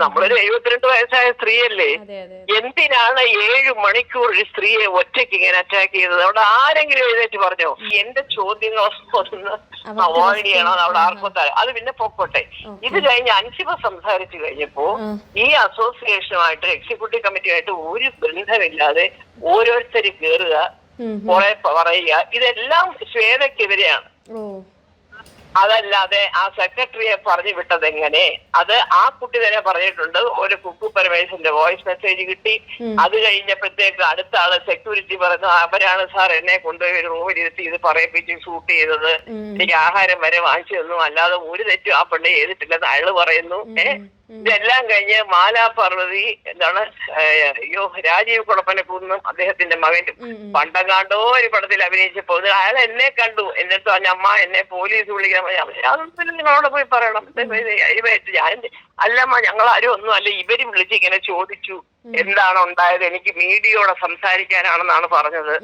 നമ്മളൊരു 72 വയസ്സായ സ്ത്രീയല്ലേ? എന്തിനാണ് 7 മണിക്കൂർ ഒരു സ്ത്രീയെ ഒറ്റയ്ക്ക് ഇങ്ങനെ അറ്റാക്ക് ചെയ്തത്? അവിടെ ആരെങ്കിലും എഴുന്നേറ്റ് പറഞ്ഞോ? എന്റെ ചോദ്യങ്ങൾ ഒന്ന് അവോയ്ഡ് ചെയ്യണം. അവിടെ ആർക്കും അത് പിന്നെ പൊക്കോട്ടെ. ഇത് കഴിഞ്ഞ് അൻസിബ സംസാരിച്ചു കഴിഞ്ഞപ്പോ ഈ അസോസിയേഷനുമായിട്ട് എക്സിക്യൂട്ടീവ് കമ്മിറ്റിയുമായിട്ട് ഒരു ബന്ധമില്ലാതെ ഓരോരുത്തർ കയറുക, കുറെ പറയുക, ഇതെല്ലാം ശ്വേതക്കെതിരെയാണ്. അതല്ലാതെ ആ സെക്രട്ടറിയെ പറഞ്ഞു വിട്ടത് എങ്ങനെ? അത് ആ കുട്ടി തന്നെ പറഞ്ഞിട്ടുണ്ട്. ഒരു കുക്കു പരമേശ്വരന്റെ വോയിസ് മെസ്സേജ് കിട്ടി. അത് കഴിഞ്ഞപ്പോഴത്തേക്ക് അടുത്ത ആള് സെക്യൂരിറ്റി പറഞ്ഞു, അവരാണ് സാർ എന്നെ കൊണ്ടുപോയി ഒരു റൂമിലിരുത്തി ഇത് പറയിപ്പിച്ച് ഷൂട്ട് ചെയ്തത്, എനിക്ക് ആഹാരം വരെ വാങ്ങിച്ചു തന്നു, അല്ലാതെ ഒരു തെറ്റും ആ പെണ്ണ് ചെയ്തിട്ടില്ലെന്ന് അയാള് പറയുന്നു. ഇതെല്ലാം കഴിഞ്ഞ് മാലാപാർവതി എന്താണ് രാജീവ് കുളപ്പനക്കുന്നും അദ്ദേഹത്തിന്റെ മകനും പണ്ടങ്ങാണ്ടോ ഒരു പടത്തിൽ അഭിനയിച്ചപ്പോ അയാൾ എന്നെ കണ്ടു, എന്നിട്ട് പറഞ്ഞ അമ്മ എന്നെ പോലീസ് വിളിക്കാൻ, അതൊന്നും നിങ്ങളവിടെ പോയി പറയണം. ഞാൻ അല്ലമ്മ ഞങ്ങൾ ആരും ഒന്നും അല്ല, ഇവര് വിളിച്ച് ഇങ്ങനെ ചോദിച്ചു എന്താണ് ഉണ്ടായത്, എനിക്ക് മീഡിയയോടെ സംസാരിക്കാനാണെന്നാണ് പറഞ്ഞത്.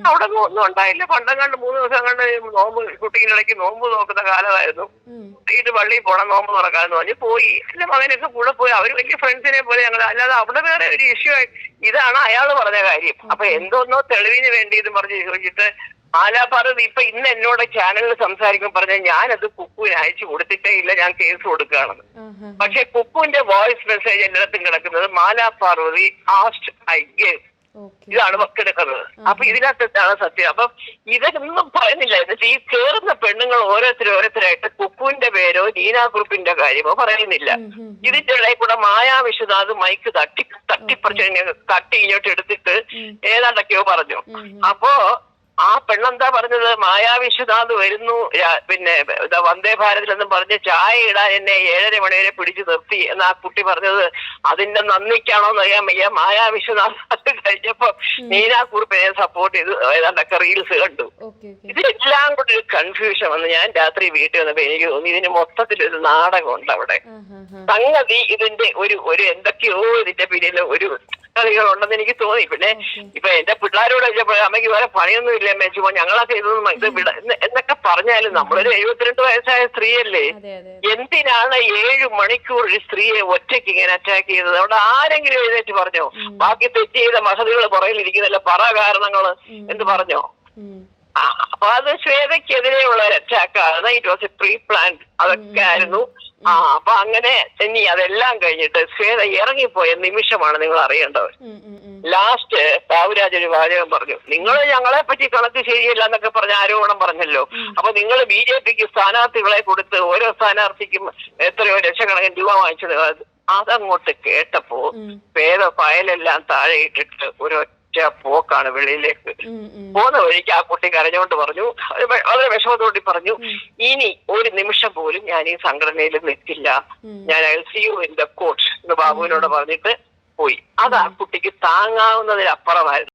അവിടെ ഒന്നും ഉണ്ടായില്ല. പണ്ടങ്ങാണ്ട് 3 ദിവസം കണ്ട് നോമ്പ് കുട്ടീനിടയ്ക്ക് നോമ്പ് നോക്കുന്ന കാലമായിരുന്നു. ഇത് പള്ളിയിൽ പോണം നോമ്പ് തുറക്കാന്ന് പറഞ്ഞ് പോയി. എന്റെ മകനൊക്കെ കൂടെ പോയി. അവര് വലിയ ഫ്രണ്ട്സിനെ പോലെ ഞങ്ങൾ, അല്ലാതെ അവിടെ വേറെ ഒരു ഇഷ്യൂ ഇതാണ് അയാള് പറഞ്ഞ കാര്യം. അപ്പൊ എന്തോന്നോ തെളിവിന് വേണ്ടി ഇത് പറഞ്ഞ് ചോദിച്ചിട്ട് മാലാപാർവതി ഇപ്പൊ ഇന്ന് എന്നോട് ചാനലിൽ സംസാരിക്കുമ്പോൾ പറഞ്ഞ ഞാനത് കുക്കുവിന് അയച്ചു കൊടുത്തിട്ടേ ഇല്ല, ഞാൻ കേസ് കൊടുക്കുകയാണെന്ന്. പക്ഷെ കുക്കുവിന്റെ വോയിസ് മെസ്സേജ് എല്ലായിടത്തും കിടക്കുന്നത് മാലാപാർവതി ആസ്റ്റ് ഐ ഗേവ്, ഇതാണ് വക്കെടുക്കുന്നത്. അപ്പൊ ഇതിനകത്താണ് സത്യം. അപ്പൊ ഇതൊന്നും പറയുന്നില്ല. എന്നിട്ട് ഈ കേറുന്ന പെണ്ണുങ്ങൾ ഓരോരുത്തരായിട്ട് കുക്കുവിന്റെ പേരോ നീനാകുറുപ്പിന്റെ കാര്യമോ പറയുന്നില്ല. ഇതിന്റെ ഇടയിൽ കൂടെ മായാ വിശ്വനാഥ് മൈക്ക് തട്ടി ഇങ്ങോട്ട് എടുത്തിട്ട് ഏതാണ്ടൊക്കെയോ പറഞ്ഞു. അപ്പോ ആ പെണ്ണെന്താ പറഞ്ഞത്? മായാ വിശ്വനാഥ് വരുന്നു, പിന്നെ വന്ദേ ഭാരതിലെന്നും പറഞ്ഞ് ചായ ഇടാൻ എന്നെ 7:30 മണി വരെ പിടിച്ചു നിർത്തി എന്ന് ആ കുട്ടി പറഞ്ഞത് അതിന്റെ നന്ദിക്കാണോന്ന് അറിയാൻ വയ്യ. മായാ വിശ്വനാഥ് അത് കഴിഞ്ഞപ്പോ നീനാകുറുപ്പിനെ സപ്പോർട്ട് ചെയ്ത് ഏതാണ്ടൊക്കെ റീൽസ് കണ്ടു. ഇതെല്ലാം കൂടി ഒരു കൺഫ്യൂഷൻ വന്ന് ഞാൻ രാത്രി വീട്ടിൽ വന്നപ്പോ എനിക്ക് തോന്നി ഇതിന് മൊത്തത്തിലൊരു നാടകമുണ്ട് അവിടെ. സംഗതി ഇതിന്റെ ഒരു എന്തൊക്കെയോ ഇതിന്റെ പിന്നിൽ ഒരു കളികളുണ്ടെന്ന് എനിക്ക് തോന്നി. പിന്നെ ഇപ്പൊ എന്റെ പിള്ളേരോട് ചോദിച്ചപ്പോ അമ്മയ്ക്ക് വേറെ പണിയൊന്നും ഇല്ല മേച്ചുമ്പോ ഞങ്ങളൊക്കെ ഇത് വിട എന്നൊക്കെ പറഞ്ഞാലും നമ്മളൊരു 72 വയസ്സായ സ്ത്രീയല്ലേ? എന്തിനാണ് 7 മണിക്കൂർ ഒരു സ്ത്രീയെ ഒറ്റയ്ക്ക് ഇങ്ങനെ അറ്റാക്ക് ചെയ്തത്? അവിടെ ആരെങ്കിലും എഴുന്നേറ്റ് പറഞ്ഞോ? ബാക്കി തെറ്റ് ചെയ്ത മഹതികൾ പുറകിലിരിക്കുന്നല്ല പറ കാരണങ്ങള് എന്ന് പറഞ്ഞോ? അപ്പൊ അത് ശ്വേതയ്ക്കെതിരെയുള്ള ഒരു അറ്റാക്കാണ്. It was a pre plan, അതൊക്കെ ആയിരുന്നു. അപ്പൊ അങ്ങനെ ഇനി അതെല്ലാം കഴിഞ്ഞിട്ട് ശ്വേത ഇറങ്ങിപ്പോയ നിമിഷമാണ് നിങ്ങൾ അറിയേണ്ടത്. ലാസ്റ്റ് ബാബുരാജ് ഒരു വാചകം പറഞ്ഞു, നിങ്ങൾ ഞങ്ങളെ പറ്റി കണക്ക് ശരിയല്ല എന്നൊക്കെ പറഞ്ഞ ആരോപണം പറഞ്ഞല്ലോ. അപ്പൊ നിങ്ങൾ BJPക്ക് സ്ഥാനാർത്ഥികളെ കൊടുത്ത് ഓരോ സ്ഥാനാർത്ഥിക്കും എത്രയോ ലക്ഷക്കണക്കിന് രൂപ വാങ്ങിച്ചത്. അതങ്ങോട്ട് കേട്ടപ്പോ ഫയലെല്ലാം താഴെ ഇട്ടിട്ട് ഒരൊറ്റ പോക്കാണ് വെളിയിലേക്ക്. പോകുന്ന വഴിക്ക് ആ കുട്ടി കരഞ്ഞുകൊണ്ട് പറഞ്ഞു, വളരെ വിഷമത്തോടെ പറഞ്ഞു, ഇനി ഒരു നിമിഷം പോലും ഞാൻ ഈ സംഘടനയിൽ നിൽക്കില്ല, ഞാൻ LCU ഇൻ ദ കോർട്ട് എന്ന് ബാബുവിനോട് പറഞ്ഞിട്ട് പോയി. അത് ആ കുട്ടിക്ക് താങ്ങാവുന്നതിനപ്പുറമായിരുന്നു.